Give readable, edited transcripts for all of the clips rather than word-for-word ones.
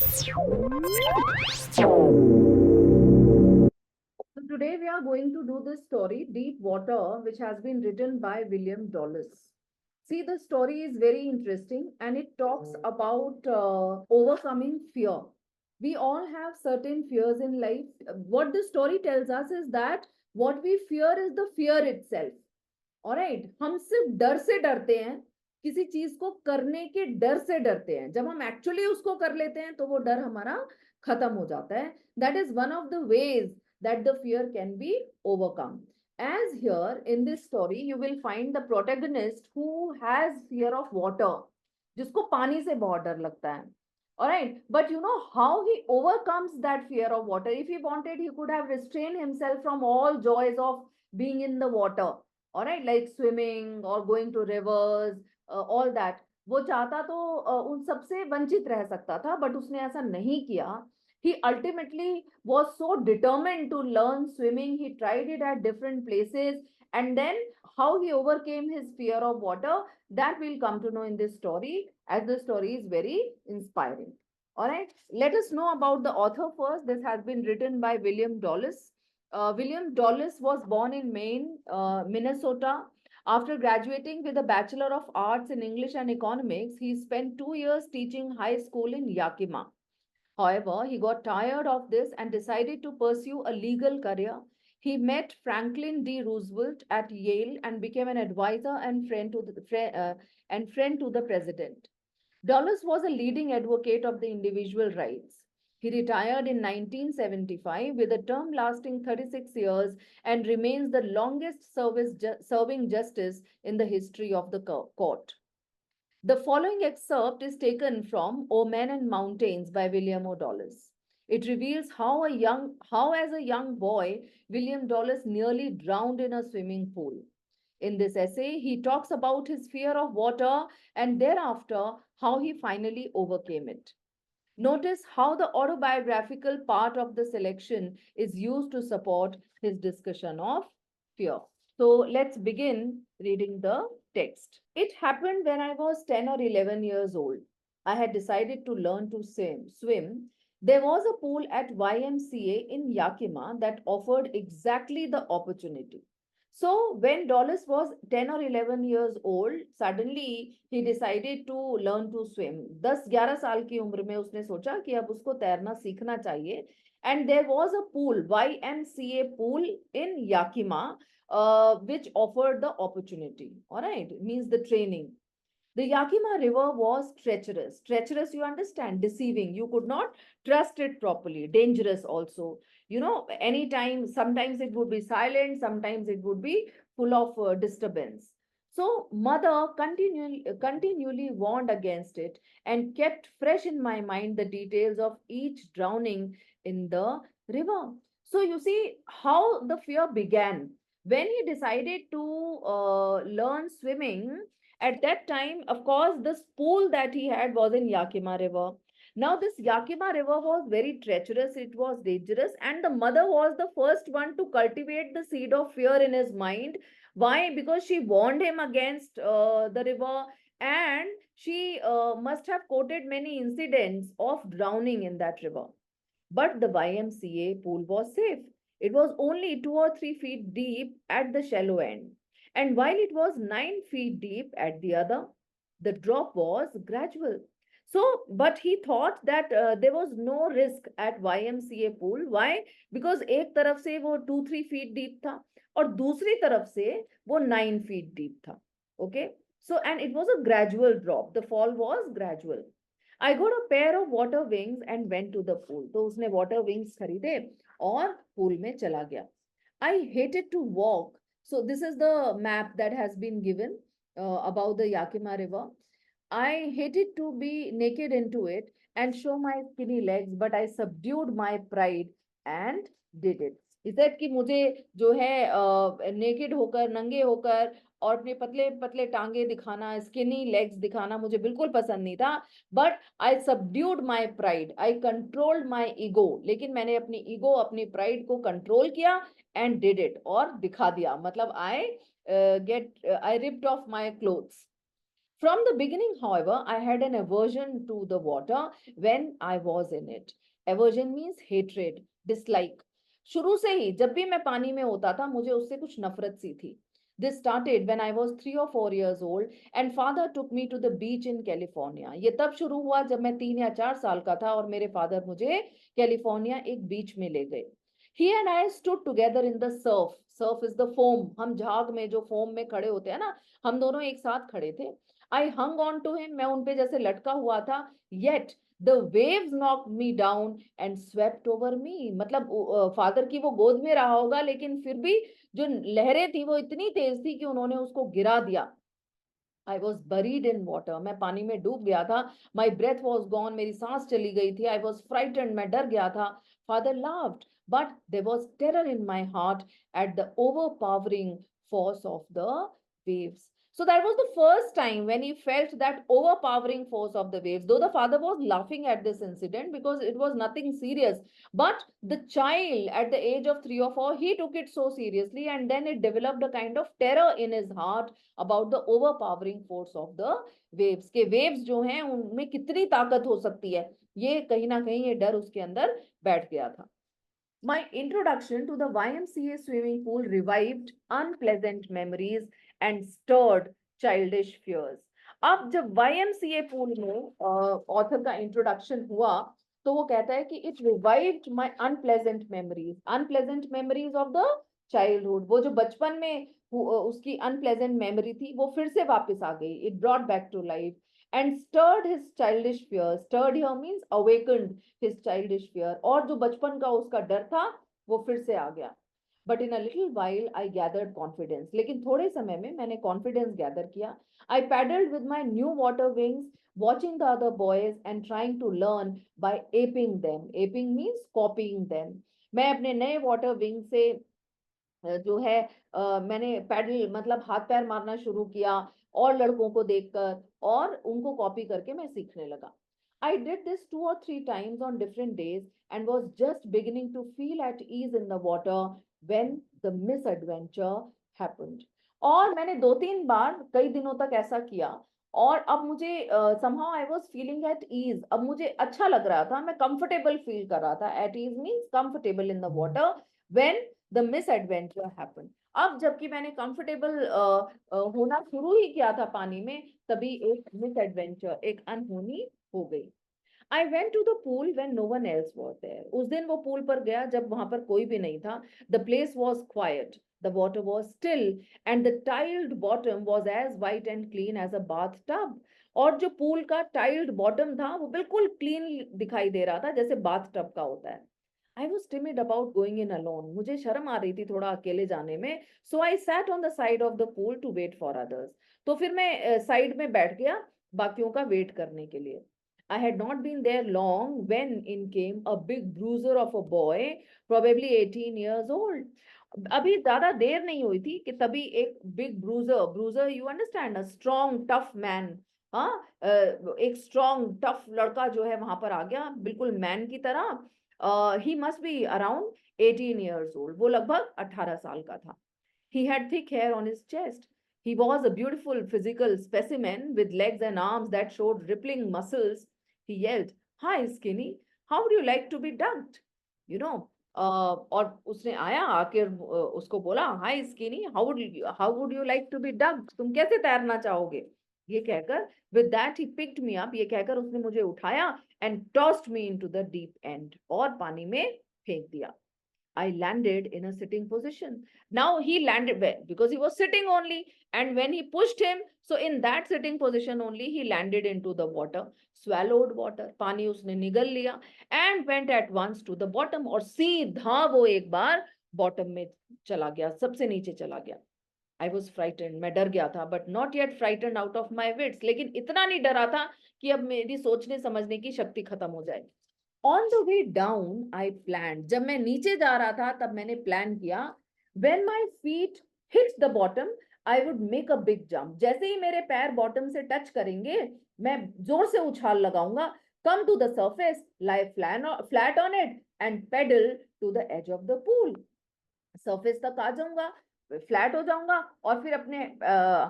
So today we are going to do this story, Deep Water, which has been written by William Dollis. See, the story is very interesting and it talks about overcoming fear. We all have certain fears in life. What the story tells us is that what we fear is the fear itself. Alright, हम सिर्फ डर से डरते हैं, किसी चीज को करने के डर से डरते हैं। जब हम एक्चुअली उसको कर लेते हैं तो वो डर हमारा खत्म हो जाता है। That is one of the ways that the fear can be overcome. As here in this story, you will find the protagonist who has fear of water, जिसको पानी से बहुत डर लगता है। Alright, but you know how he overcomes that fear of water. If he wanted, he could have restrained himself from all joys of being in the water. Alright, like swimming or going to rivers, all that. वो चाहता तो उन सबसे वंचित रह सकता था, but उसने ऐसा नहीं किया। He ultimately was so determined to learn swimming. He tried it at different places. And then how he overcame his fear of water, that we'll come to know in this story, as the story is very inspiring. All right. Let us know about the author first. This has been written by William Dollis. William Dollis was born in Maine, Minnesota. After graduating with a Bachelor of Arts in English and Economics, he spent 2 years teaching high school in Yakima. However, he got tired of this and decided to pursue a legal career. He met Franklin D. Roosevelt at Yale and became an advisor and friend to the president. Dulles was a leading advocate of the individual rights. He retired in 1975 with a term lasting 36 years and remains the longest serving justice in the history of the court. The following excerpt is taken from O Men and Mountains by William O. Dollis. It reveals how as a young boy, William Dollis nearly drowned in a swimming pool. In this essay, he talks about his fear of water and thereafter how he finally overcame it. Notice how the autobiographical part of the selection is used to support his discussion of fear. So let's begin reading the text. It happened when I was 10 or 11 years old. I had decided to learn to swim. There was a pool at YMCA in Yakima that offered exactly the opportunity. So when Dollis was 10 or 11 years old, suddenly he decided to learn to swim. 10-11 साल की उम्र में उसने सोचा कि अब उसको तैरना सीखना चाहिए. And there was a pool, YMCA pool in Yakima, which offered the opportunity. All right, it means the training. The Yakima River was treacherous. Treacherous, you understand, deceiving. You could not trust it properly. Dangerous also. You know, anytime, sometimes it would be silent, sometimes it would be full of disturbance. So, mother continually warned against it and kept fresh in my mind the details of each drowning in the river. So, you see how the fear began. When he decided to learn swimming, at that time, of course, this pool that he had was in Yakima River. Now, this Yakima River was very treacherous, it was dangerous, and the mother was the first one to cultivate the seed of fear in his mind. Why? Because she warned him against the river, and she must have quoted many incidents of drowning in that river. But the YMCA pool was safe. It was only 2 or 3 feet deep at the shallow end. And while it was 9 feet deep at the other, the drop was gradual. So, but he thought that there was no risk at YMCA pool. Why? Because एक तरफ से वो 2-3 feet deep था और दूसरी तरफ से वो 9 feet deep था. Okay. So, and it was a gradual drop. The fall was gradual. I got a pair of water wings and went to the pool. तो उसने water wings खरीदे और pool में चला गया. I hated to walk. So this is the map that has been given about the Yakima River. I hated to be naked into it and show my skinny legs, but I subdued my pride and did it. He said कि मुझे जो है naked होकर, नंगे होकर और अपने पतले पतले टांगे दिखाना, स्किनी लेग्स दिखाना मुझे बिल्कुल पसंद नहीं था. But I subdued my pride, I controlled my ego. लेकिन मैंने अपनी ईगो, अपनी प्राइड को कंट्रोल किया एंड डिड इट, और दिखा दिया. मतलब I ripped off my clothes. From the beginning, however, I had an aversion to the water when I was in it. Aversion means hatred, dislike. शुरू से ही जब भी मैं पानी में होता था मुझे उससे कुछ नफरत सी थी. This started when I was 3 or 4 years old and father took me to the beach in California. ये तब शुरू हुआ जब मैं 3 या 4 साल का था और मेरे फादर मुझे कैलिफोर्निया एक बीच में ले गए. He and I stood together in the surf. Surf is the foam. हम झाग में जो फोम में खड़े होते हैं ना, हम दोनों एक साथ खड़े थे. I hung on to him. मैं उन पे जैसे लटका हुआ था. Yet the waves knocked me down and swept over me. मतलब फादर की वो गोद में रहा होगा लेकिन फिर भी जो लहरें थी वो इतनी तेज थी कि उन्होंने उसको गिरा दिया. I was buried in water. मैं पानी में डूब गया था. My breath was gone. मेरी सांस चली गई थी. I was frightened. मैं डर गया था. Father laughed, but there was terror in my heart at the overpowering force of the waves. So that was the first time when he felt that overpowering force of the waves. Though the father was laughing at this incident because it was nothing serious, but the child at the age of 3 or 4, he took it so seriously, and then it developed a kind of terror in his heart about the overpowering force of the waves. के waves जो हैं उनमें कितनी ताकत हो सकती है, ये कहीं ना कहीं ये डर उसके अंदर बैठ गया था. My introduction to the YMCA swimming pool revived unpleasant memories and stirred childish fears. अब जब YMCA pool में ऑथर का इंट्रोडक्शन हुआ तो वो कहता है कि it revived my unpleasant memories of the childhood. वो जो बचपन में उसकी unpleasant memory थी वो फिर से वापस आ गई. It brought back to life and stirred his childish fears. Stirred here means awakened his childish fear. और जो बचपन का उसका डर था वो फिर से आ गया. But in a little while I gathered confidence. लेकिन थोड़े समय में मैंने confidence gather किया. I paddled with my new water wings, watching the other boys and trying to learn by aping them. Aping means copying them. मैं अपने नए water wing से जो है मैंने पैडल मतलब हाथ पैर मारना शुरू किया और लड़कों को देखकर और उनको कॉपी करके मैं सीखने लगा. I did this 2 or 3 times on different days and was just beginning to feel at ease in the water when the misadventure happened. और मैंने 2-3 बार कई दिनों तक ऐसा किया और अब मुझे somehow I was feeling at ease. अब मुझे अच्छा लग रहा था, मैं comfortable feel कर रहा था. At ease means comfortable in the water when the misadventure happened. अब जबकि मैंने कंफर्टेबल होना शुरू ही किया था पानी में तभी एक मिसएडवेंचर एक अनहोनी हो गई. I went to the pool when no one else was there. उस दिन वो पूल पर गया जब वहां पर कोई भी नहीं था. The place was quiet. The water was still and the tiled bottom was as white and clean as a bathtub. और जो पूल का टाइल्ड बॉटम था वो बिल्कुल क्लीन दिखाई दे रहा था जैसे बाथ टब का होता है. I was timid about going in alone. मुझे शर्म आ रही थी थोड़ा अकेले जाने में. So I sat on the side of the pool to wait for others. तो फिर मैं साइड में बैठ गया बाकियों का वेट करने के लिए. I had not been there long when in came a big bruiser of a boy, probably 18 years old. अभी ज्यादा देर नहीं हुई थी कि तभी एक big bruiser you understand a strong tough man. हाँ एक स्ट्रॉन्ग टफ लड़का जो है वहां पर आ गया बिल्कुल मैन की तरह. He must be around 18 years old. वो लगभग 18 साल का था. He had thick hair on his chest. He was a beautiful physical specimen with legs and arms that showed rippling muscles. He yelled, "Hi, skinny. How would you like to be dunked?" You know. और उसने आया आकर उसको बोला, "Hi, skinny. How would you like to be dunked? तुम कैसे तैरना चाहोगे?" ये कहकर with that he picked me up. ये कहकर उसने मुझे उठाया and tossed me into the deep end. और पानी में फेंक दिया. I landed in a sitting position. Now he landed where? Because he was sitting only. And when he pushed him, so in that sitting position only, he landed into the water, swallowed water. पानी उसने निगल लिया and went at once to the bottom. और सीधा वो एक बार bottom में चला गया, सबसे नीचे चला गया. I was frightened. मैं डर गया था, but not yet frightened out of my wits. लेकिन इतना नहीं डरा था कि अब मेरी सोचने समझने की शक्ति खत्म हो जाए. On the way down, I planned. जब मैं नीचे जा रहा था तब मैंने प्लान किया. When my feet hit the bottom, I would make a big jump. जैसे ही मेरे पैर बॉटम से टच करेंगे मैं जोर से उछाल लगाऊंगा. Come to the surface, lie flat on it and pedal to the edge of the pool. Surface तक आ जाऊंगा फ्लैट हो जाऊंगा और फिर अपने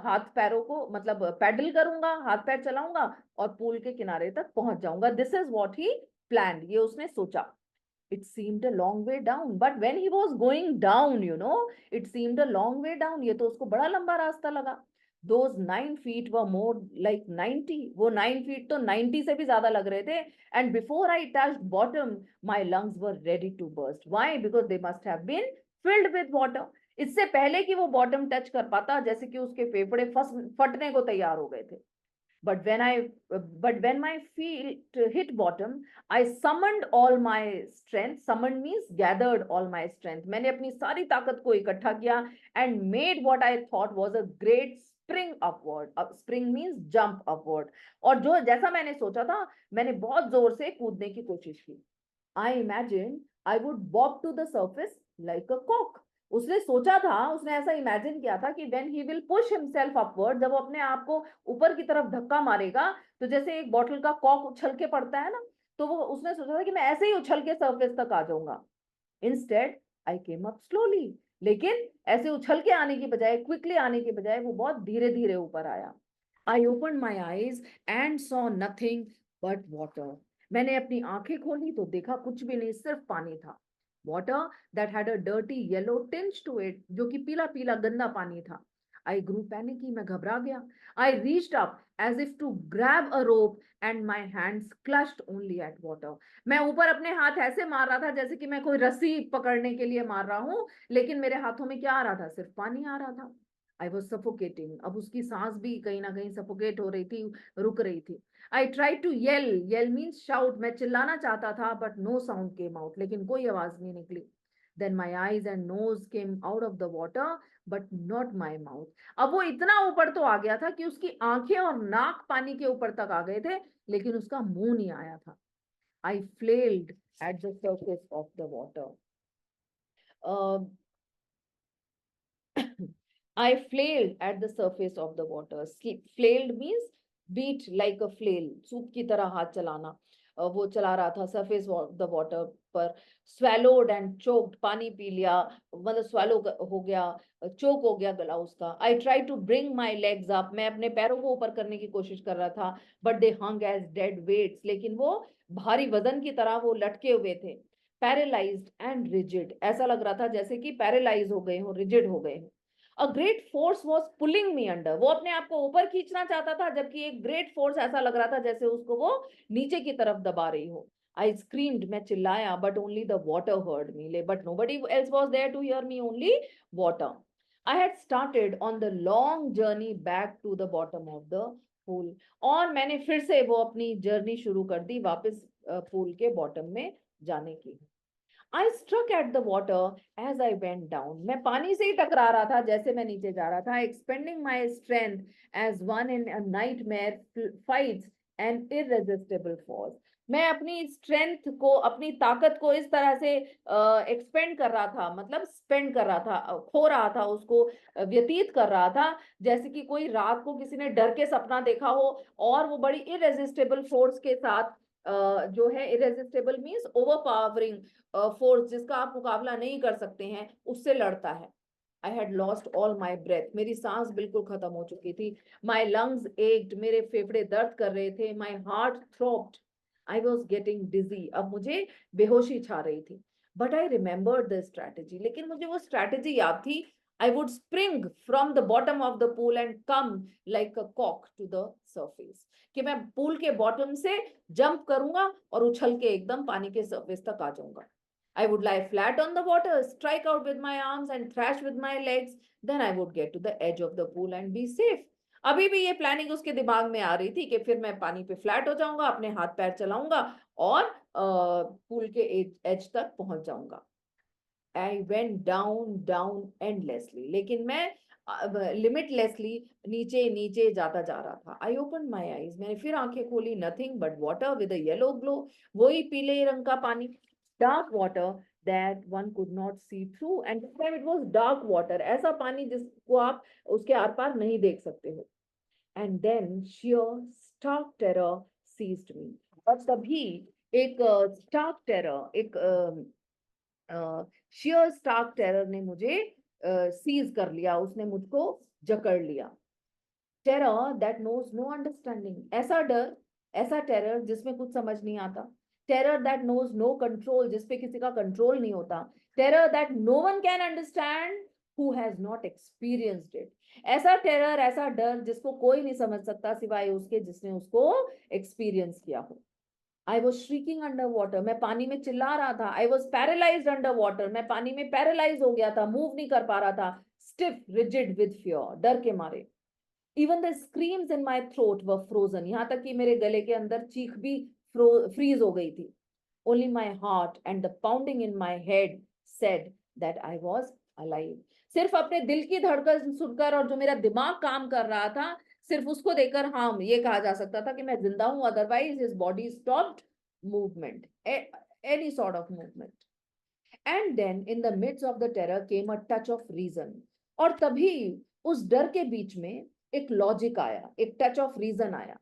हाथ पैरों को मतलब पैडल करूंगा, हाथ पैर चलाऊंगा और पूल के किनारे तक पहुंच जाऊंगा। This is what he planned, ये उसने सोचा। It seemed a long way down, but when he was going down, it seemed a long way down. ये तो उसको बड़ा लंबा रास्ता लगा। Those 9 feet were more like 90. वो 9 feet तो 90 से भी ज्यादा लग रहे थे। And before I touched bottom, my lungs were ready to burst. Why? Because they must have been filled with water. इससे पहले कि वो बॉटम टच कर पाता, जैसे कि उसके फेफड़े फटने को तैयार हो गए थे। But when my feet hit bottom, I summoned all my strength. Summoned means gathered all my strength. मैंने अपनी सारी ताकत को इकट्ठा किया and made what I thought was a great spring upward. Spring means jump upward. और जो जैसा मैंने सोचा था, मैंने बहुत जोर से कूदने की कोशिश की। I imagined I would bob to the surface like a cock. उसने सोचा था, उसने ऐसा इमेजिन किया था कि when he will push himself upward, जब वो अपने आप को ऊपर की तरफ धक्का मारेगा, तो जैसे एक बॉटल का कॉक उछल के पड़ता है ना, तो वो उसने सोचा था कि मैं ऐसे ही उछल के सरफेस तक आ जाऊंगा। Instead I came up slowly, लेकिन ऐसे उछल के आने की बजाय, क्विकली आने की बजाय, वो बहुत धीरे धीरे ऊपर आया। I open my eyes and saw nothing but water. मैंने अपनी आंखें खोली तो देखा कुछ भी नहीं, सिर्फ पानी था। Water that had a dirty yellow tinge to it, जो कि पीला पीला गंदा पानी था। आई ग्रू पैनिकी, मैं घबरा गया। I reached up as if to grab a rope and my hands clutched only at water. मैं ऊपर अपने हाथ ऐसे मार रहा था जैसे कि मैं कोई रस्सी पकड़ने के लिए मार रहा हूं, लेकिन मेरे हाथों में क्या आ रहा था? सिर्फ पानी आ रहा था। I was suffocating. अब उसकी सांस भी कहीं ना कहीं सफोकेट हो रही थी, रुक रही थी। I try to yell, yell means shout, मैं चिल्लाना चाहता था but no sound came out, लेकिन कोई आवाज नहीं निकली। Then my eyes and nose came out of the water but not my mouth. अब वो इतना ऊपर तो आ गया था कि उसकी आंखें और नाक पानी के ऊपर तक आ गए थे, लेकिन उसका मुंह नहीं आया था। I flailed at the surface of the water. Uh, I flailed at the surface of the water. Flailed means beat like a flail. Soup की तरह हाथ चलाना। वो चला रहा था surface of the water पर। Swallowed and choked, पानी पी लिया, मतलब swallow हो गया, choke हो गया गला उसका। I tried to bring my legs up, मैं अपने पैरों को ऊपर करने की कोशिश कर रहा था, but they hung as dead weights, लेकिन वो भारी वजन की तरह वो लटके हुए थे। Paralyzed and rigid, ऐसा लग रहा था जैसे कि पैरालाइज हो गए हो, रिजिड हो गए हो। A great force was pulling me under, वो अपने आप को ऊपर खींचना चाहता था, जबकि एक ग्रेट फोर्स ऐसा लग रहा था जैसे उसको वो नीचे की तरफ दबा रही हो। आई स्क्रीम्ड, मैं चिल्लाया, but only the water heard me, but nobody else was there to hear me, only water. I had started on the long journey back to the bottom of the pool, और मैंने फिर से वो अपनी journey शुरू कर दी वापस pool के बॉटम में जाने की। I struck at the water as I went down. मैं पानी से ही टकरा रहा था जैसे मैं नीचे जा रहा था। Expending my strength as one in a nightmare fights an irresistible force. मैं अपनी स्ट्रेंथ को, अपनी ताकत को इस तरह से एक्सपेंड कर रहा था, मतलब स्पेंड कर रहा था, खो रहा था उसको, व्यतीत कर रहा था, जैसे कि कोई रात को किसी ने डर के सपना देखा हो और वो बड़ी इरेजिस्टेबल फोर्स के साथ जो है, इरेजिस्टेबल मींस ओवरपावरिंग फोर्स, जिसका आप मुकाबला नहीं कर सकते हैं, उससे लड़ता है। I had lost all my breath, मेरी सांस बिल्कुल खत्म हो चुकी थी। माई लंग्स एक्ड, मेरे फेफड़े दर्द कर रहे थे। My heart throbbed, I was getting dizzy, अब मुझे बेहोशी छा रही थी। But I remembered the strategy, लेकिन मुझे वो स्ट्रैटेजी याद थी। I would spring from the bottom of the pool and come like a कॉक टू द सर्फेस, कि मैं पूल के बॉटम से जंप करूंगा और उछल के एकदम पानी के सरफेस तक आ जाऊंगा। I would lie flat on the water, strike out with my arms and thrash with my legs. Then I would get to the edge of the pool and be safe. अभी भी ये planning उसके दिमाग में आ रही थी कि फिर मैं पानी पे फ्लैट हो जाऊंगा, अपने हाथ पैर चलाऊंगा और पूल के एज तक पहुंच जाऊंगा। I went down down endlessly, लेकिन मैं लिमिटलेसली नीचे नीचे जाता जा रहा था। आई ओपन माई आईज, मैंने फिर आंखें खोली। Nothing but water with a yellow glow, वही पीले रंग का पानी, dark water that one could not see through, and this time it was dark water, ऐसा पानी जिसको आप उसके आर पार नहीं देख सकते हो। And then sheer stark terror seized me, और तभी एक स्टार्क टेरर, एक शेयर स्टार्क टेरर ने मुझे सीज कर लिया, उसने मुझको जकड़ लिया। Terror that knows no understanding, ऐसा डर, ऐसा टेरर जिसमें कुछ समझ नहीं आता। Terror that knows no control, जिसपे किसी का कंट्रोल नहीं होता। Terror that no one can understand who has not experienced it. ऐसा टेरर, ऐसा डर जिसको कोई नहीं समझ सकता सिवाय उसके जिसने उसको एक्सपीरियंस किया हो। I was shrieking under water, मैं पानी में चिल्ला रहा था। I was paralysed under water, मैं पानी में पैरालाइज हो गया था, मूव नहीं कर पा रहा था। स्टिफ रिजिड विद फियर, डर के मारे। Even the screams in my throat were frozen, यहां तक कि मेरे गले के अंदर चीख भी फ्रीज हो गई थी। Only my heart and the pounding in my head said that I was alive. सिर्फ अपने दिल की धड़कन सुनकर और जो मेरा दिमाग काम कर रहा था, सिर्फ उसको देखकर हाँ ये कहा जा सकता था कि मैं जिंदा हूं, otherwise his body stopped movement, any sort of movement. And then in the midst of the terror came a touch of reason, और तभी उस डर के बीच में एक लॉजिक आया, एक टच ऑफ रीजन आया।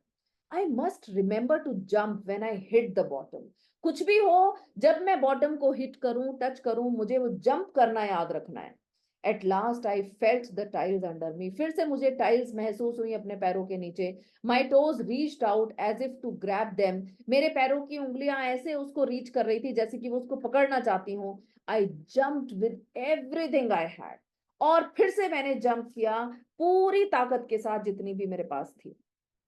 I must remember to jump when I hit the bottom. कुछ भी हो, जब मैं बॉटम को हिट करूं, टच करूं, मुझे वो जंप करना याद रखना है। At last I felt the tiles under मी, फिर से मुझे टाइल्स महसूस हुई अपने पैरों के नीचे। My toes reached out as if to grab them, मेरे पैरों की उंगलियां ऐसे उसको रीच कर रही थी जैसे कि वो उसको पकड़ना चाहती हूँ। आई jumped with everything I had, और फिर से मैंने जंप किया पूरी ताकत के साथ जितनी भी मेरे पास थी।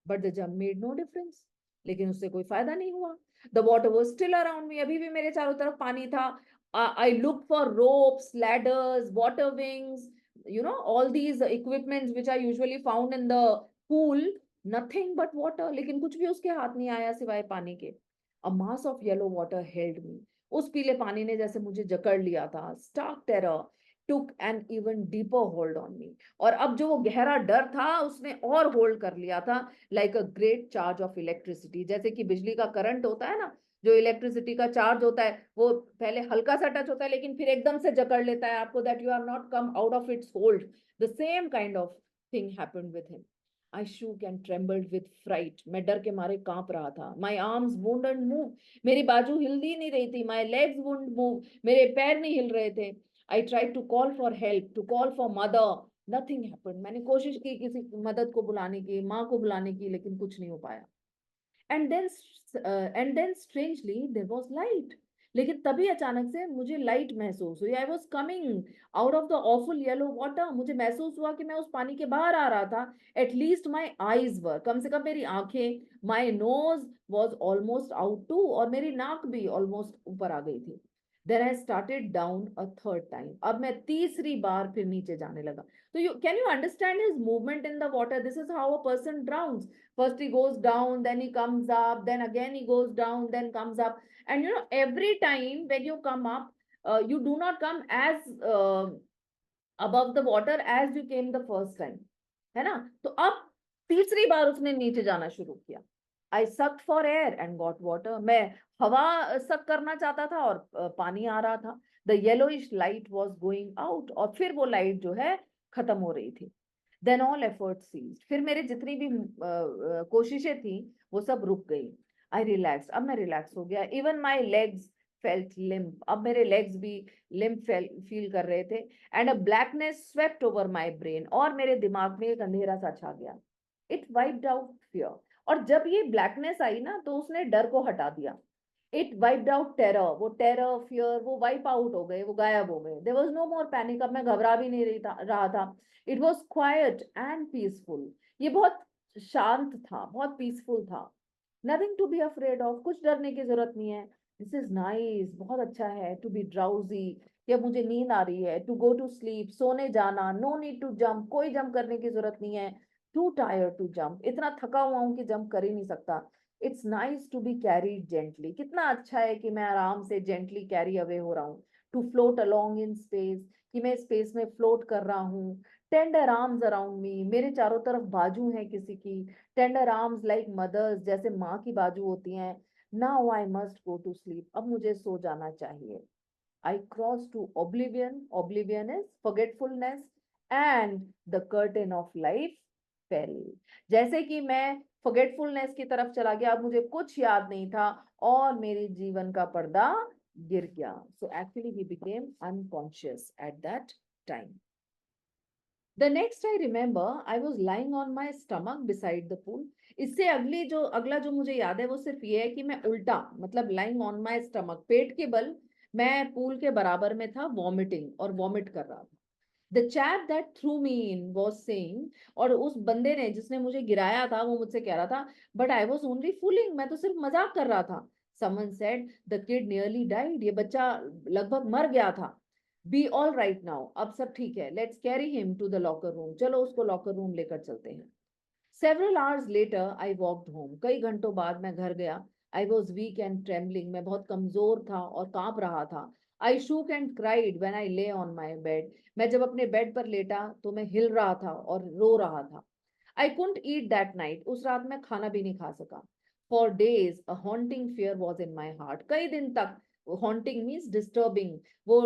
But the jump made no difference, लेकिन उससे कोई फायदा नहीं हुआ। The water was still around me, अभी भी मेरे चारों तरफ पानी था। I look for ropes, ladders, water wings, you know, all these equipments which are usually found in the pool, nothing but water, लेकिन कुछ भी उसके हाथ नहीं आया सिवाय पानी के। a mass of yellow water held me, उस पीले पानी ने जैसे मुझे जकड़ लिया था। stark terror took an even deeper hold on me, और अब जो वो गहरा डर था उसने और होल्ड कर लिया था। Like a great charge of electricity, जैसे कि बिजली का करंट होता है ना, जो इलेक्ट्रिसिटी का चार्ज होता है वो पहले हल्का सा टच होता है लेकिन फिर एकदम से जकड़ लेता है आपको, that you are not come out of its hold. The same kind of thing happened with him. I shook and trembled with fright, मैं डर के मारे कांप रहा था। माई आर्म्स वुडंट मूव, मेरी बाजू हिल ही नहीं रही थी। माई लेग्स वुडंट मूव, मेरे पैर नहीं हिल रहे थे। I tried to call for help, to call for mother, nothing happened. मैंने कोशिश की किसी मदद को बुलाने की, माँ को बुलाने की, लेकिन कुछ नहीं हो पाया। And then strangely there was light, लेकिन तभी अचानक से मुझे लाइट महसूस हुई। I was coming out of the awful yellow water, मुझे महसूस हुआ कि मैं उस पानी के बाहर आ रहा था। एटलीस्ट माई आईज वर, कम से कम मेरी आंखें, my nose was almost out too, और मेरी नाक भी ऑलमोस्ट ऊपर आ गई थी। Then I started down a third time, अब मैं तीसरी बार फिर नीचे जाने लगा। तो you can you understand his movement in the water? This is how a person drowns. First he goes down, then he comes up, then again he goes down, then comes up. And you know, every time when you come up, you do not come as above the water as you came the first time, है ना? तो अब तीसरी बार उसने नीचे जाना शुरू किया। I sucked for air and got water. मैं हवा सक करना चाहता था और पानी आ रहा था। The yellowish light was going out, और फिर वो लाइट जो है खत्म हो रही थी। देन ऑल एफर्ट सीज्ड, फिर मेरे जितनी भी कोशिशें थी वो सब रुक गई। आई रिलैक्स, अब मैं रिलैक्स हो गया। Even my legs felt limp, अब मेरे लेग्स भी लिम्प फील कर रहे थे। And a blackness swept over my brain, और मेरे दिमाग में एक अंधेरा सा छा गया। इट वाइप्ड आउट फियर, और जब ये ब्लैकनेस आई ना तो उसने डर को हटा दिया। इट वाइप्ड आउट टेरर, वो टेरर फियर वो वाइप आउट हो गए, वो गायब हो गए। There was no more panic, अब मैं घबरा भी नहीं रहा था। It was quiet and peaceful, ये बहुत शांत था, बहुत पीसफुल था। Nothing to be afraid of, कुछ डरने की जरूरत नहीं है। दिस इज नाइस, बहुत अच्छा है। टू बी ड्राउजी, या मुझे नींद आ रही है। टू गो टू स्लीप, सोने जाना। नो नीड टू जंप, कोई जंप करने की जरूरत नहीं है। टू टायर्ड टू जंप, इतना थका हुआ हूं कि जंप कर ही नहीं सकता। It's nice to be carried gently, कितना अच्छा है कि मैं आराम से जेंटली कैरी अवे हो रहा हूँ। To float along in space, कि मैं स्पेस में फ्लोट कर रहा हूँ। टेंडर आर्म्स अराउंड मी, मेरे चारों तरफ बाजू हैं किसी की। टेंडर आर्म्स लाइक मदर्स, जैसे माँ की बाजू होती हैं। Now I must go to sleep, अब मुझे सो जाना चाहिए। I cross to oblivion, oblivion is forgetfulness, and the curtain of life fell, जैसे कि मैं फॉरगेटफुलनेस की तरफ चला गया, अब मुझे कुछ याद नहीं था और मेरे जीवन का पर्दा गिर गया। So actually he became unconscious at that time. The next I remember, I was lying on my stomach beside the pool. इससे अगला जो मुझे याद है वो सिर्फ ये है कि मैं उल्टा, मतलब lying on my stomach, पेट के बल मैं पूल के बराबर में था, वॉमिटिंग और वॉमिट कर रहा था. The chap that threw me in was saying, और उस बंदे ने जिसने मुझे गिराया था वो मुझसे कह रहा था, but I was only fooling, मैं तो सिर्फ मजाक कर रहा था. Someone said the kid nearly died, ये बच्चा लगभग मर गया था. Be all right now, अब सब ठीक है. Let's carry him to the locker room, चलो उसको लॉकर रूम लेकर चलते हैं. Several hours later, I walked home. कई घंटों बाद मैं घर गया. I was weak and trembling. मैं बहुत कमजोर था और कांप रहा था. I shook and cried when I lay on my bed. मैं जब अपने बेड पर लेटा तो मैं हिल रहा था और रो रहा था. I couldn't eat that night. उस रात मैं खाना भी नहीं खा सका. For days, a haunting fear was in my heart. कई दिन तक, haunting means disturbing, वो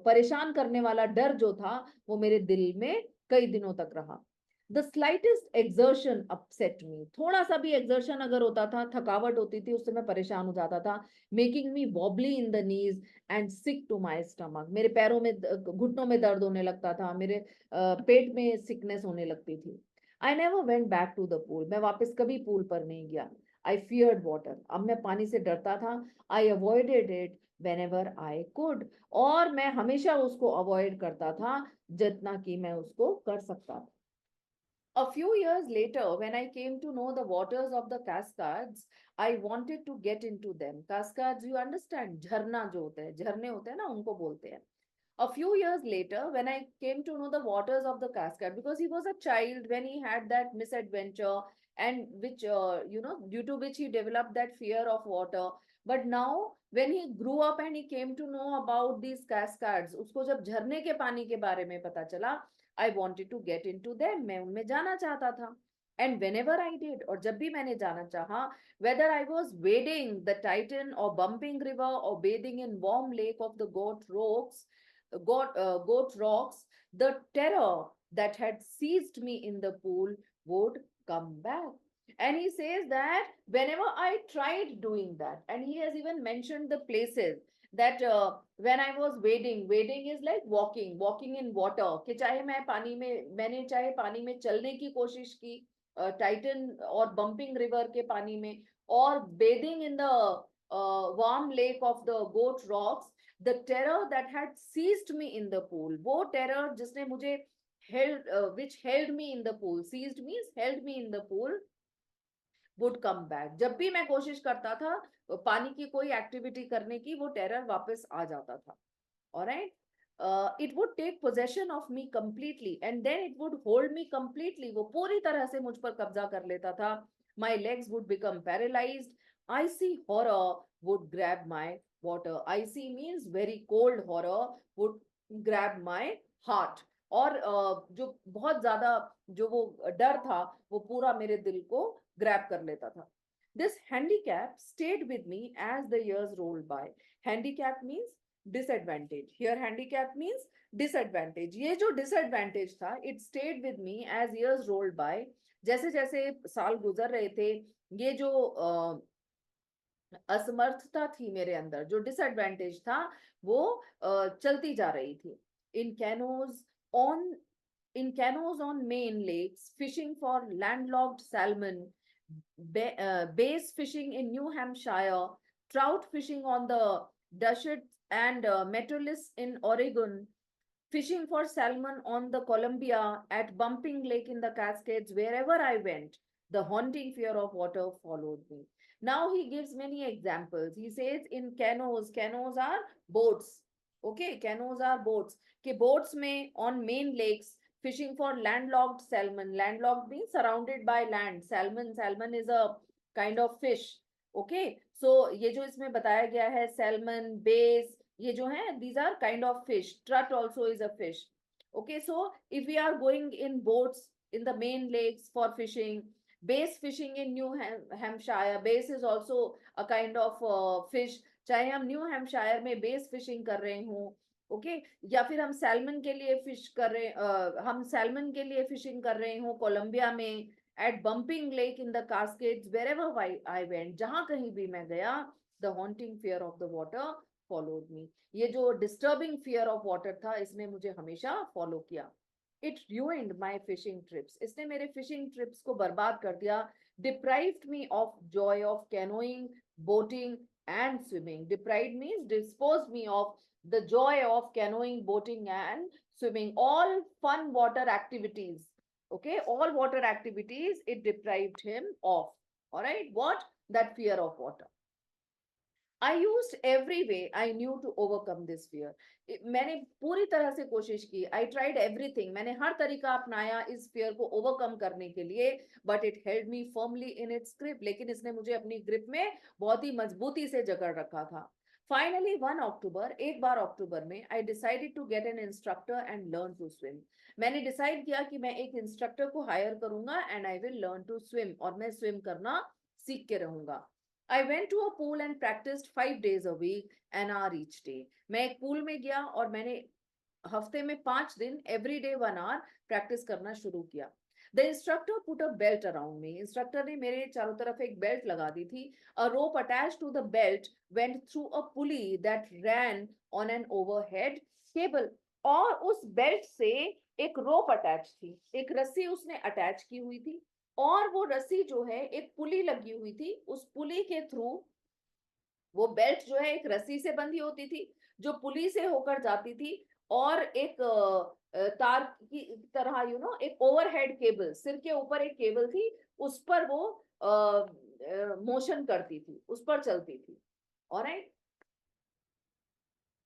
परेशान करने वाला डर जो था वो मेरे दिल में कई दिनों तक रहा. द स्लाइटेस्ट एक्सर्शन अपसेट मी, थोड़ा सा भी एक्सर्शन अगर होता था, थकावट होती थी, उससे मैं परेशान हो जाता था. Making me wobbly in the knees and sick to my stomach, मेरे पैरों में घुटनों में दर्द होने लगता था, मेरे पेट में सिकनेस होने लगती थी. I never went back to the pool, मैं वापस कभी पूल पर नहीं गया. आई फियर्ड वाटर, अब मैं पानी से डरता था. I avoided it whenever I could, और मैं हमेशा उसको अवॉइड करता था जितना कि मैं उसको कर सकता था. A few years later, when I came to know the waters of the cascades, I wanted to get into them. Cascades, you understand? झरना जो होते हैं, झरने होते हैं ना, उनको बोलते हैं. A few years later, when I came to know the waters of the cascade, because he was a child when he had that misadventure, and which, due to which he developed that fear of water. But now, when he grew up and he came to know about these cascades, उसको जब झरने के पानी के बारे में पता चला, I wanted to get into them. मैं उनमें जाना चाहता था. And whenever I did, और जब भी मैंने जाना चाहा, whether I was wading the Titan or bumping river or bathing in warm lake of the goat rocks, the terror that had seized me in the pool would come back. And he says that whenever I tried doing that, and he has even mentioned the places that when I was wading, wading is like walking, walking in water, कि चाहे मैंने चाहे पानी में चलने की कोशिश की, टाइटन और बम्पिंग रिवर के पानी में, और bathing in the warm lake of the goat rocks, the terror that had seized me in the pool, वो terror जिसने मुझे which held me in the pool, seized means held me in the pool, would come back. जब भी मैं कोशिश करता था पानी की कोई एक्टिविटी करने की, वो टेरर वापस आ जाता था. Alright. It would take possession of me completely and then it would hold me completely, वो पूरी तरह से मुझ पर कब्जा कर लेता था. My legs would become paralysed. IC horror would grab my water. IC means very cold horror would grab my heart. और जो बहुत ज्यादा जो वो डर था वो पूरा मेरे दिल को ग्रैब कर लेता था. This handicap stayed with me as the years rolled by. Handicap means disadvantage. Here handicap means disadvantage. ये जो डिसएडवांटेज था, it stayed with me as years rolled by. जैसे जैसे साल गुजर रहे थे, ये जो असमर्थता थी मेरे अंदर, जो डिसएडवांटेज था, वो चलती जा रही थी. इन कैनोज on in canoes on main lakes, fishing for landlocked salmon, bass fishing in New Hampshire, trout fishing on the Deschutes and Metollis in Oregon, fishing for salmon on the Columbia, at Bumping Lake in the Cascades, wherever I went, the haunting fear of water followed me. Now he gives many examples. He says in canoes are boats. Okay, canoes are boats. कि boats में on main lakes, fishing for landlocked salmon. Landlocked means surrounded by land. Salmon is a kind of fish. Okay, so ये जो इसमें बताया गया है, salmon, bass, ये जो है, these are kind of fish. Trout also is a fish. Okay, so if we are going in boats in the main lakes for fishing, bass fishing in New Hampshire, bass is also a kind of fish. चाहे हम new Hampshire में base fishing कर रहे हों, okay, या फिर हम salmon के लिए हम सैल्मन के लिए फिशिंग कर रहे हों कोलंबिया में, at Bumping Lake in the Cascades, wherever I went, जहां कहीं भी मैं गया, the haunting fear of the water followed me. ये जो डिस्टर्बिंग फियर ऑफ वाटर था, इसने मुझे हमेशा फॉलो किया. It ruined my fishing trips. इसने मेरे fishing trips को बर्बाद कर दिया. Deprived me of joy of canoeing, boating and swimming. Deprived means disposed me of the joy of canoeing, boating and swimming. All fun water activities. Okay, all water activities it deprived him of. All right, what? That fear of water. I used every way I knew to overcome this fear. मैंने पूरी तरह से कोशिश की. I tried everything. मैंने हर तरीका अपनाया इस fear को overcome करने के लिए. But it held me firmly in its grip. लेकिन इसने मुझे अपनी grip में बहुत ही मजबूती से जकड़ रखा था. Finally, one October, एक बार अक्टूबर में, I decided to get an instructor and learn to swim. मैंने decide किया कि मैं एक instructor को hire करूंगा and I will learn to swim. और मैं swim करना सीख के रहूंगा. I went to a pool and practiced 5 days a week, an hour each day. मैं एक pool में गया और मैंने हफ्ते में 5 दिन every day 1 hour practice करना शुरू किया. The instructor put a belt around me. Instructor ने मेरे चारों तरफ एक belt लगा दी थी. A rope attached to the belt went through a pulley that ran on an overhead cable. और उस belt से एक rope attached थी. एक रस्सी उसने attach की हुई थी. और वो रस्सी जो है एक पुली लगी हुई थी. उस पुली के थ्रू वो बेल्ट जो है एक रस्सी से बंधी होती थी जो पुली से होकर जाती थी और एक तार की तरह एक ओवरहेड केबल, सिर के ऊपर एक केबल थी, उस पर वो मोशन करती थी, उस पर चलती थी. Alright.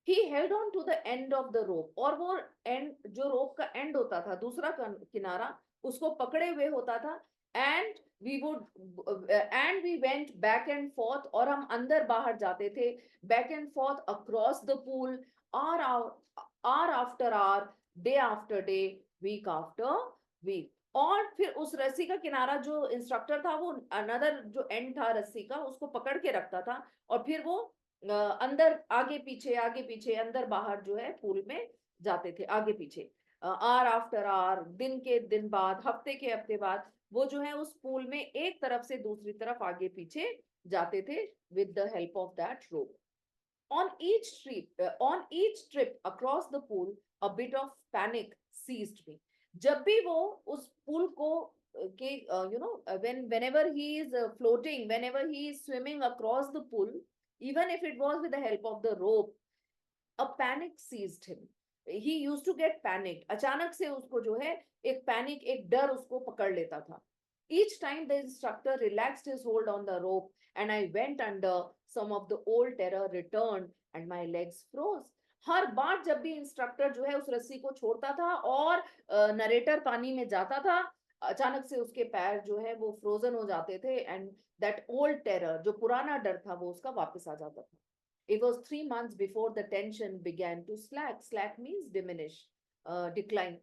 He held on to the end of the rope. और वो एंड जो रोप का एंड होता था, दूसरा किनारा, उसको पकड़े हुए होता था. And we went back and forth. और हम अंदर बाहर जाते थे. Back and forth across the pool, hour after hour, day after day, week after week. और फिर उस रस्सी का किनारा जो इंस्ट्रक्टर था वो अनदर जो एंड था रस्सी का उसको पकड़ के रखता था और फिर वो अंदर आगे पीछे अंदर बाहर जो है पूल में जाते थे, आगे पीछे, आर आफ्टर आर, दिन के दिन बाद, हफ्ते के हफ्ते बाद वो जो है उस पूल में एक तरफ से दूसरी तरफ आगे पीछे जाते थे with the help of that rope. On each trip across the pool, a bit of panic seized me. जब भी वो उस पूल को के whenever he is floating, whenever he is swimming across the pool, even if it was with the help of the rope, a panic seized him. He used to get panicked. अचानक से उसको जो है एक panic, एक डर उसको पकड़ लेता था. Each time the instructor relaxed his hold on the rope and I went under, some of the old terror returned and my legs froze. हर बार जब भी इंस्ट्रक्टर जो है उस रस्सी को छोड़ता था और नरेटर पानी में जाता था, अचानक से उसके पैर जो है वो फ्रोजन हो जाते थे एंड दैट ओल्ड टेरर, जो पुराना डर था, वो उसका वापस आ जाता था. It was 3 months before the tension began to slack. Slack means diminish, decline.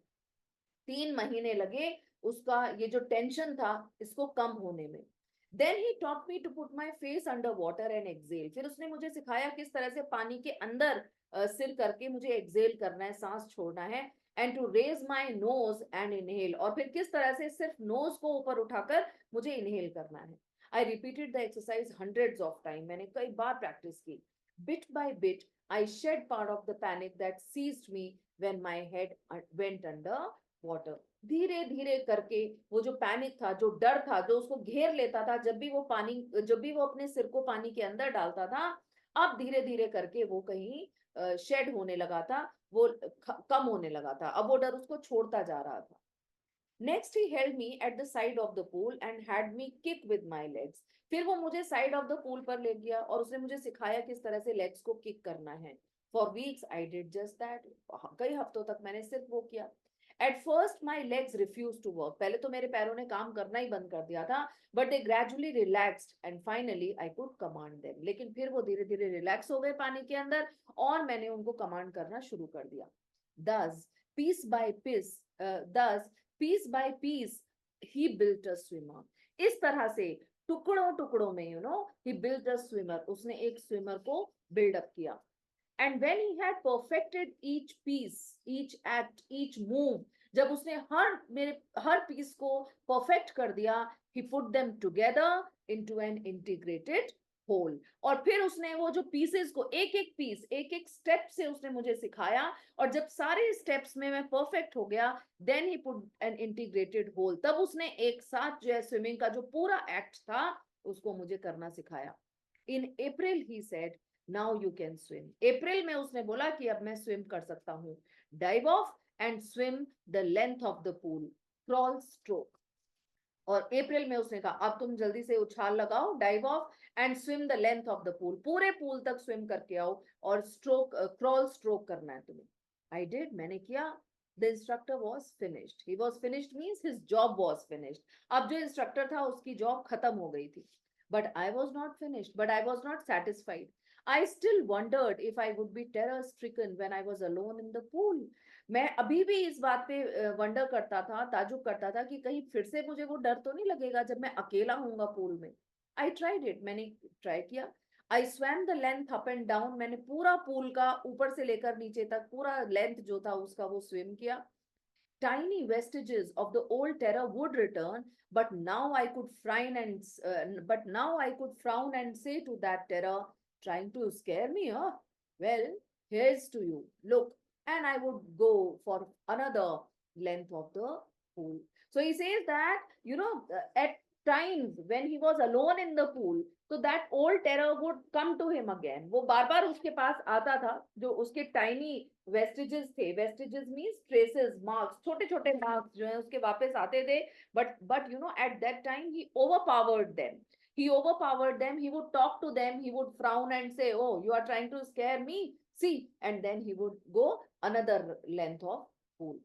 3 महीने लगे उसका ये जो टेंशन था इसको कम होने में. Then he taught me to put my face under water and exhale. फिर उसने मुझे सिखाया किस तरह से पानी के अंदर सिर करके मुझे एक्सेल करना है, सांस छोड़ना है. And to raise my nose and inhale. और फिर किस तरह से सिर्फ नोज को ऊपर उठाकर मुझे इनहेल करना है. I repeated the exercise hundreds of times. मैंने कई बार प्रैक्टिस की. Bit by bit, I shed part of the panic that seized me when my head went under water. धीरे धीरे करके वो जो पैनिक था, जो डर था, जो उसको घेर लेता था जब भी वो अपने सिर को पानी के अंदर डालता था, अब धीरे धीरे करके वो कहीं शेड होने लगा था, वो कम होने लगा था. अब वो डर उसको छोड़ता जा रहा था. Next he held me at the side of the pool and had me kick with my legs. फिर वो मुझे साइड ऑफ द पूल पर ले गया और उसने मुझे सिखाया किस तरह से लेग्स को किक करना है. For weeks I did just that. कई हफ्तों तक मैंने सिर्फ वो किया. At first my legs refuse to work. पहले तो मेरे पैरों ने काम करना ही बंद कर दिया था, but they gradually relaxed and finally I could command them. लेकिन फिर वो धीरे धीरे रिलैक्स हो गए पानी के अंदर और मैंने उनको कमांड करना शुरू कर दिया. Thus, piece by piece, he built a swimmer. इस तरह से टुकड़ों टुकड़ों में he built a swimmer. उसने एक स्विमर को बिल्ड अप किया. And when he had perfected each piece, each act, each move, जब उसने हर पीस को परफेक्ट कर दिया, he put them together into an integrated whole. और फिर उसने वो जो पीसेस को एक एक पीस एक एक स्टेप से उसने मुझे सिखाया, और जब सारे स्टेप्स में मैं परफेक्ट हो गया, then he put an integrated whole. तब उसने एक साथ जो है स्विमिंग का जो पूरा एक्ट था उसको मुझे करना सिखाया। In April he said now you can swim. अप्रैल में उसने बोला कि अब मैं स्विम कर सकता हूँ। Dive of and swim the length of the pool, crawl stroke. और अप्रैल में उसने कहा अब तुम जल्दी से उछाल लगाओ, dive of and swim the length of the pool, पूरे पूल तक स्विम करके आओ, और स्ट्रोक क्रॉल स्ट्रोक करना है तुम्हें। आई डिड, मैंने किया। The instructor was finished, he was finished means his job was finished. अब जो इंस्ट्रक्टर था उसकी जॉब खत्म हो गई थी। But I was not finished, but I was not satisfied. I still wondered if I would be terror stricken when I was alone in the pool. मैं अभी भी इस बात पे वंडर करता था, ताजुब करता था कि कहीं फिर से मुझे वो डर तो नहीं लगेगा जब मैं अकेला होऊंगा पूल में। आई ट्राइड इट, मैंने ट्राई किया। I swam the length up and down, मैंने पूरा पूल का ऊपर से लेकर नीचे तक पूरा लेंथ जो था उसका वो स्विम किया। Tiny vestiges of the old terror would return, but now I could frown and say to that terror, trying to scare me, huh? Well, here's to you. Look, and I would go for another length of the pool. So he says that, at times when he was alone in the pool, तो that old terror would come to him again, वो बार बार उसके पास आता था। जो उसके tiny वेस्टिजेस थे, वेस्टिजेस means traces, marks, छोटे छोटे मार्क्स जो है उसके वापस आते थे। But at that time he overpowered them, he would talk to them, he would frown and say, oh, you are trying to scare me, see, and then he would go another length of pool.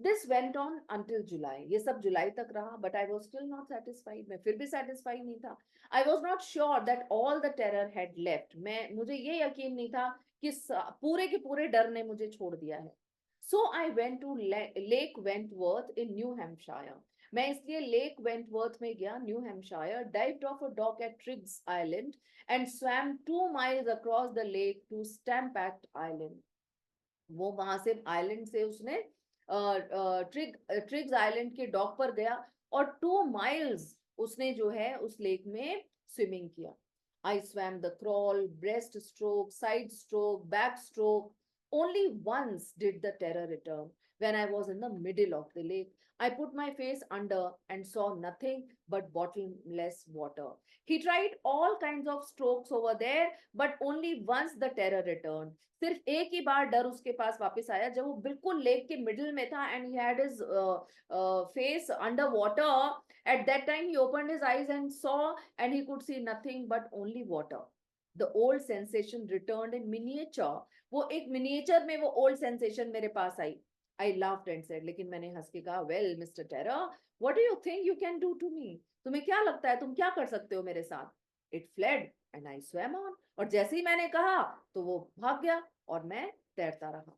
This went on until July. ये सब जुलाई तक रहा, but I was still not satisfied. मैं फिर भी satisfied नहीं था. I was not sure that all the terror had left. मुझे ये यकीन नहीं था कि पूरे के पूरे डर ने मुझे छोड़ दिया है. So I went to Lake Wentworth in New Hampshire. मैं इसलिए लेक वेंटवर्थ में गया, new Hampshire, dived off a dock at Triggs Island and swam 2 miles across the lake to Stampact Island. वो वहां से आइलैंड से उसने ट्रिग्स आइलैंड के डॉक पर गया, और 2 माइल्स उसने जो है उस लेक में स्विमिंग किया। I swam the crawl, breast stroke, side stroke, back stroke. Only once did the terror return when I was in the middle of the lake. I put my face under and saw nothing but bottomless water. He tried all kinds of strokes over there, but only once the terror returned. सिर्फ एक ही बार डर उसके पास वापस आया जब वो बिल्कुल lake के मिडिल में था, and he had his face under water. At that time he opened his eyes and saw, and he could see nothing but only water. The old sensation returned in miniature. वो एक miniature में वो old sensation मेरे पास आई. I laughed and said, लेकिन मैंने हंस के कहा, well, Mr. Terror, what do you think you can do to me? तुम्हें क्या लगता है तुम क्या कर सकते हो मेरे साथ? It fled and I swam on. और जैसे ही मैंने कहा तो वो भाग गया और मैं तैरता रहा.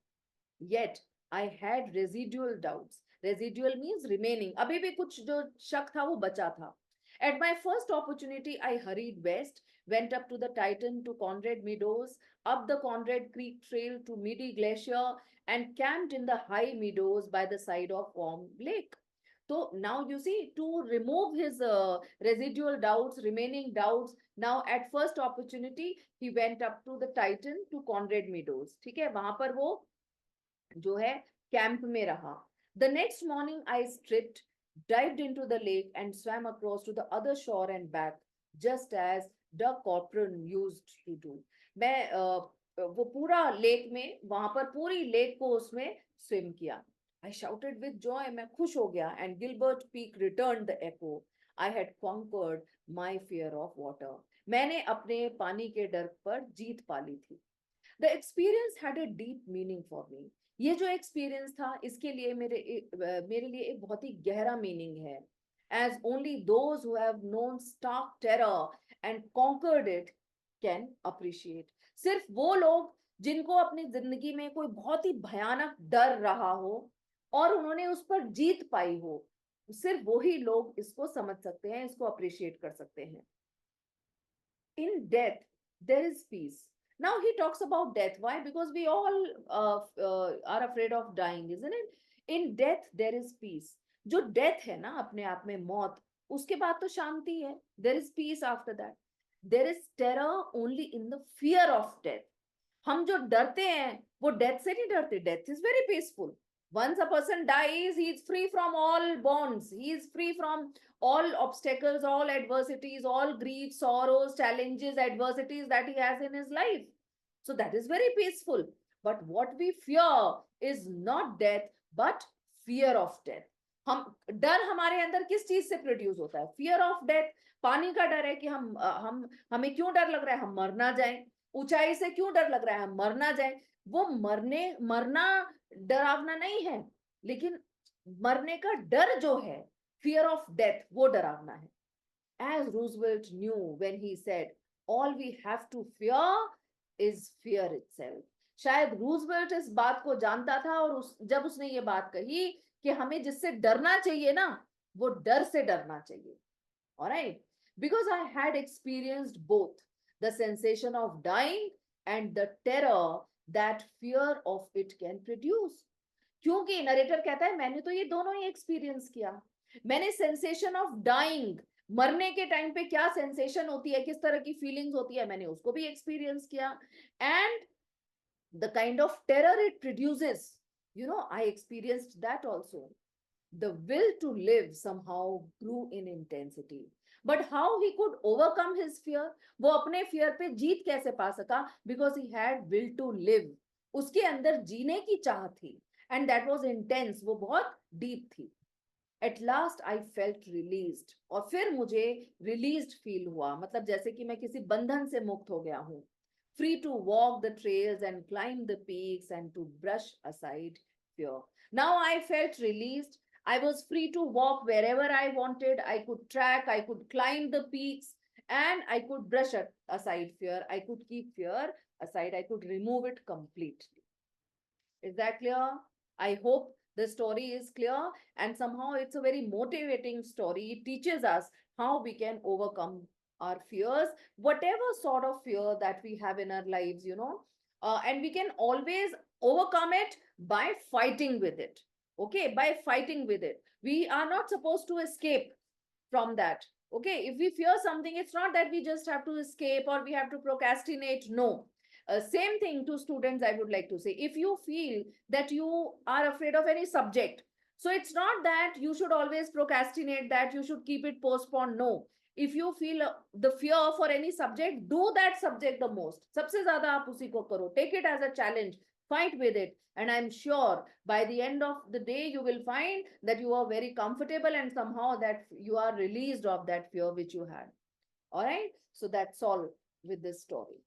Yet I had residual doubts. Residual means remaining. अभी भी कुछ जो शक था वो बचा था. At my first opportunity, I hurried west, went up to the Titan to Conrad Meadows, up the Conrad Creek Trail to Midi Glacier, and camped in the high meadows by the side of Warm Lake. So now you see, to remove his residual doubts, remaining doubts, now at first opportunity he went up to the Titan to Conrad Meadows. ठीक है, वहां पर वो जो है camp में रहा. The next morning I stripped, dived into the lake and swam across to the other shore and back, just as Doug Cochran used to do. मैं वो पूरा लेक में, वहां पर पूरी लेक को उसमें स्विम किया. I shouted with joy, मैं खुश हो गया, and Gilbert Peak returned the echo. I had conquered my fear of water. मैंने अपने पानी के डर पर जीत पा ली थी. The experience had a deep meaning for me. ये जो एक्सपीरियंस था इसके लिए मेरे लिए एक बहुत ही गहरा मीनिंग है. As only those who have known stark terror and conquered it can appreciate. सिर्फ वो लोग जिनको अपनी जिंदगी में कोई बहुत ही भयानक डर रहा हो और उन्होंने उस पर जीत पाई हो, सिर्फ वही लोग इसको समझ सकते हैं, इसको अप्रिशिएट कर सकते हैं. In death there is peace. Now he talks about death. Why? Because we all are afraid of dying, isn't it? In death there is peace. जो डेथ है ना अपने आप में, मौत, उसके बाद तो शांति है. There is peace after that. there is terror only in the fear of death. हम जो डरते हैं वो डेथ से नहीं डरते. Death is very peaceful. Once a person dies, he is free from all bonds. He is free from all obstacles, all adversities, all grief, sorrows, challenges, adversities that he has in his life. So that is very peaceful. But what we fear is not death, but fear of death. हम डर हमारे अंदर किस चीज से produce होता है? Fear of death. पानी का डर है कि हम हमें क्यों डर लग रहा है? हम मर ना जाए. ऊंचाई से क्यों डर लग रहा है? हम मर ना जाए. वो मरना डरावना नहीं है, लेकिन मरने का डर जो है, फियर ऑफ डेथ, वो डरावना है. As Roosevelt knew when he said, all we have to fear is fear itself. शायद रूजवेल्ट इस बात को जानता था, और जब उसने ये बात कही कि हमें जिससे डरना चाहिए ना, वो डर से डरना चाहिए. Alright? Because I had experienced both the sensation of dying and the terror that fear of it can produce. क्योंकि नरेटर कहता है मैंने तो ये दोनों ही एक्सपीरियंस किया. मैंने सेंसेशन ऑफ डाइंग, मरने के टाइम पे क्या सेंसेशन होती है, किस तरह की फीलिंग्स होती है, मैंने उसको भी एक्सपीरियंस किया. And the kind of terror it produces, you know, I experienced that also. The will to live somehow grew in intensity. But how he could overcome his fear? वो अपने fear पे जीत कैसे पा सका? Because he had will to live. उसके अंदर जीने की चाह थी. And that was intense. वो बहुत deep थी. At last I felt released. और फिर मुझे released feel हुआ. मतलब जैसे कि मैं किसी बंधन से मुक्त हो गया हूँ. Free to walk the trails and climb the peaks and to brush aside fear. Now I felt released. I was free to walk wherever I wanted. I could track, I could climb the peaks, and I could brush aside fear. I could keep fear aside. I could remove it completely. Is that clear? I hope the story is clear, and somehow it's a very motivating story. It teaches us how we can overcome our fears, whatever sort of fear that we have in our lives, you know, and we can always overcome it by fighting with it. Okay, by fighting with it. We are not supposed to escape from that. Okay, if we fear something, it's not that we just have to escape or we have to procrastinate. No. Same thing to students, I would like to say. If you feel that you are afraid of any subject, so it's not that you should always procrastinate, that you should keep it postponed. No. If you feel the fear for any subject, do that subject the most. सबसे ज़्यादा आप उसी को करो. Take it as a challenge. Fight with it. And I'm sure by the end of the day, you will find that you are very comfortable and somehow that you are released of that fear which you had. All right. So that's all with this story.